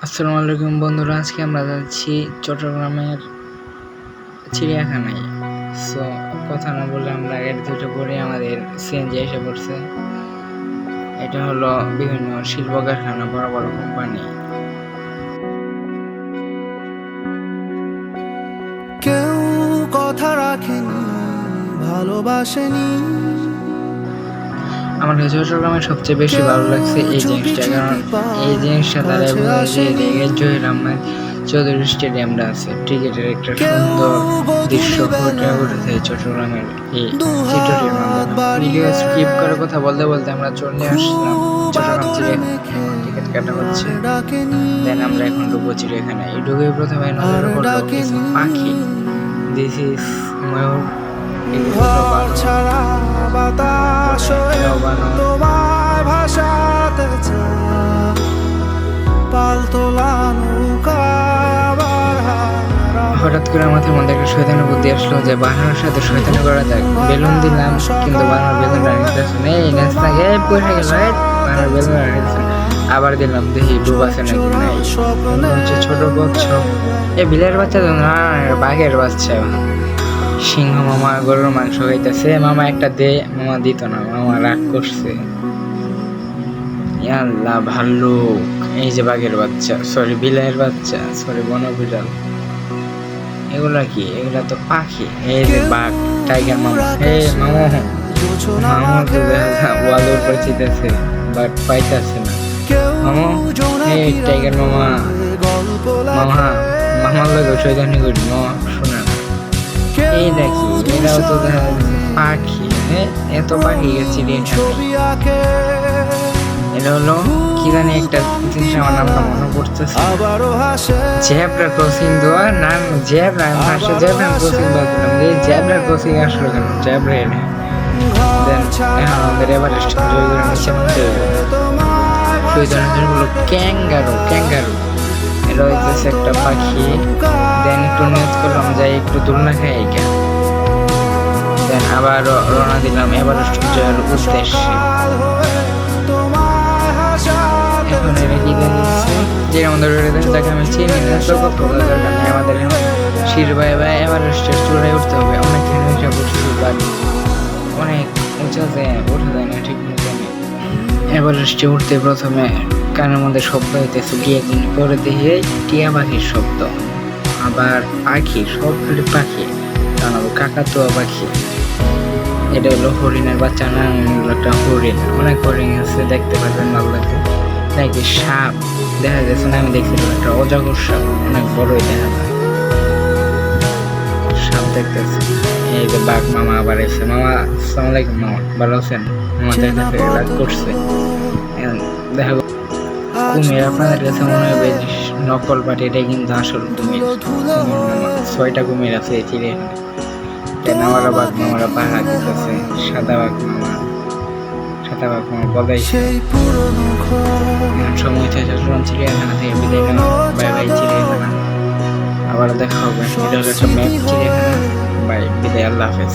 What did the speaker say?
আসসালামু আলাইকুম বন্ধুরা, আজকে আমরা যাচ্ছি চট্টগ্রামের চিড়িয়াখানায়। সো কথা না বলে আমরা গাড়ি দুটো করে আমাদের সিএনজি এসে পড়ছে। এটা হলো বিভিন্ন শিল্প কারখানা, বড় বড় কোম্পানি। কেউ কথা রাখেনি, ভালোবাসেনি। আমার কাছে চট্টগ্রামের সবচেয়ে বেশি ভালো লাগছে এই জিনিসটা, কারণ এই জিনিসটা তারা বোঝায় যে জহির আহমেদ চৌধুরী স্টেডিয়ামটা আছে, ক্রিকেটের একটা সুন্দর দৃশ্য ফুটে উঠেছে চট্টগ্রামের এই চিত্রটির মাধ্যমে। ভিডিও স্কিপ করার কথা বলতে বলতে আমরা চলে আসলাম চট্টগ্রাম চিড়িয়াখানায়। টিকিট কাটা হচ্ছে, দেন আমরা এখন ঢুকবো চিড়িয়াখানায়। এই ঢুকে প্রথমে নজর পড়লো কিছু পাখি। দিস ইজ ময়ূর। ঘর ছাড়া বাতাস তোমায় ভাসাতে চায়, পাল তোলা নৌকায় আবার হঠাৎ করে আমাদের মধ্যে একটা শয়তানি বুদ্ধি আসলো যে বানানোর সাথে শয়তানি করা যাক। বেলুন দিলাম, কিন্তু বানানোর বেলুন রানিতেছে না। এই নেস লাগে পড়ে গেল, বানানোর বেলুন রানিতেছে। আবার দিলাম, দেখি ডুব আছে নাকি নাই। হচ্ছে ছোট কচ্ছপ। এই বিলের বাচ্চা তো না, বাঘের বাচ্চা। সিংহ মামা গরুর মাংস খাইতেছে। মামা একটা দে, মামা দিত না, মামা রাগ করছে। আল্লাহ, ভাল্লুক। এই যে বাঘের বাচ্চা, সরি বিলের বাচ্চা, সরি বনবিড়াল। এগুলা কি? এগুলা তো পাখি। এই যে বাঘ, টাইগার মামা। হে মামা, মামা তো দেখা ওয়ালের উপর চিতেছে, বাট পাইতেছে না। মামা, এই টাইগার মামা, মামা, মামার লোক শয়তানি করি, মামা শোনা না। এই দেখি, এরাও তো দেখা যাচ্ছে পাখি। এত পাখি গেছি। এটা হলো কি জানি একটা জিনিস, আমার নামটা মনে পড়তেছে। জেব্রা ক্রসিং দেওয়া নাম, জেব্রা ভাষা, জেব্রা ক্রসিং দেওয়া দিলাম। যে জেব্রা ক্রসিং আসলো কেন? জেব্রা এনে দেন এখন আমাদের এভারেস্ট জয় করে নিচে নামতে হবে। হলো ক্যাঙ্গারু। ক্যাঙ্গারু এটা হইতেছে একটা পাখি। দেন একটু নেট করলাম, যাই একটু দোলনা খাই এইটা। দেন আবার রওনা দিলাম এভারেস্ট জয়ের উদ্দেশ্যে। এখন এটা কি জানিয়েছে যে আমাদের যাকে আমি চিনি না, তো কত দরকার নেই আমাদের। শিরবাই বা এভারেস্টের চূড়ায় উঠতে হবে। অনেকখানি উঁচা করছি, বাট অনেক উঁচাতে ওঠা যায় না ঠিক মতো। এভারেস্টে উঠতে প্রথমে কানের মধ্যে শব্দ হইতেছে টিয়া দিন, পরে দেখি টিয়া পাখির শব্দ। আবার পাখি, সব পাখি, জানাবো কাকাতুয়া পাখি। এটা হলো হরিণের বাচ্চা না, একটা হরিণ। অনেক হরিণ আছে, দেখতে পারবেন, ভালো লাগে। নাকি সাপ দেখা যাচ্ছে না, আমি দেখছিলাম একটা অজগর সাপ, অনেক বড়ই দেখা যায়। সাপ দেখতেছে। এই যে বাঘ মামা আবার এসে। মামা আসসালামু আলাইকুম। মামা ভালো আছেন? মামা দেখতেছে রাগ করছে। দেখা কুমির আপনাদের কাছে মনে হবে নকল, বাট এটাই কিন্তু আসল কুমির। মামা 6টা কুমির আছে এই চিড়িয়াখানায়। নামারা বাঘ মামারা পাহাড় দিতেছে। সাদা বাঘ মামা, সাদা বাঘ মামা বলাইছে। সময় থেকে চিড়িয়াখানা থেকে বিদায় নেওয়া। বাই বাই চিড়িয়াখানা, আবার দেখা হবে। এটা হলো একটা ম্যাপ চিড়িয়াখানা। বাই, বিদায়, আল্লাহ হাফেজ।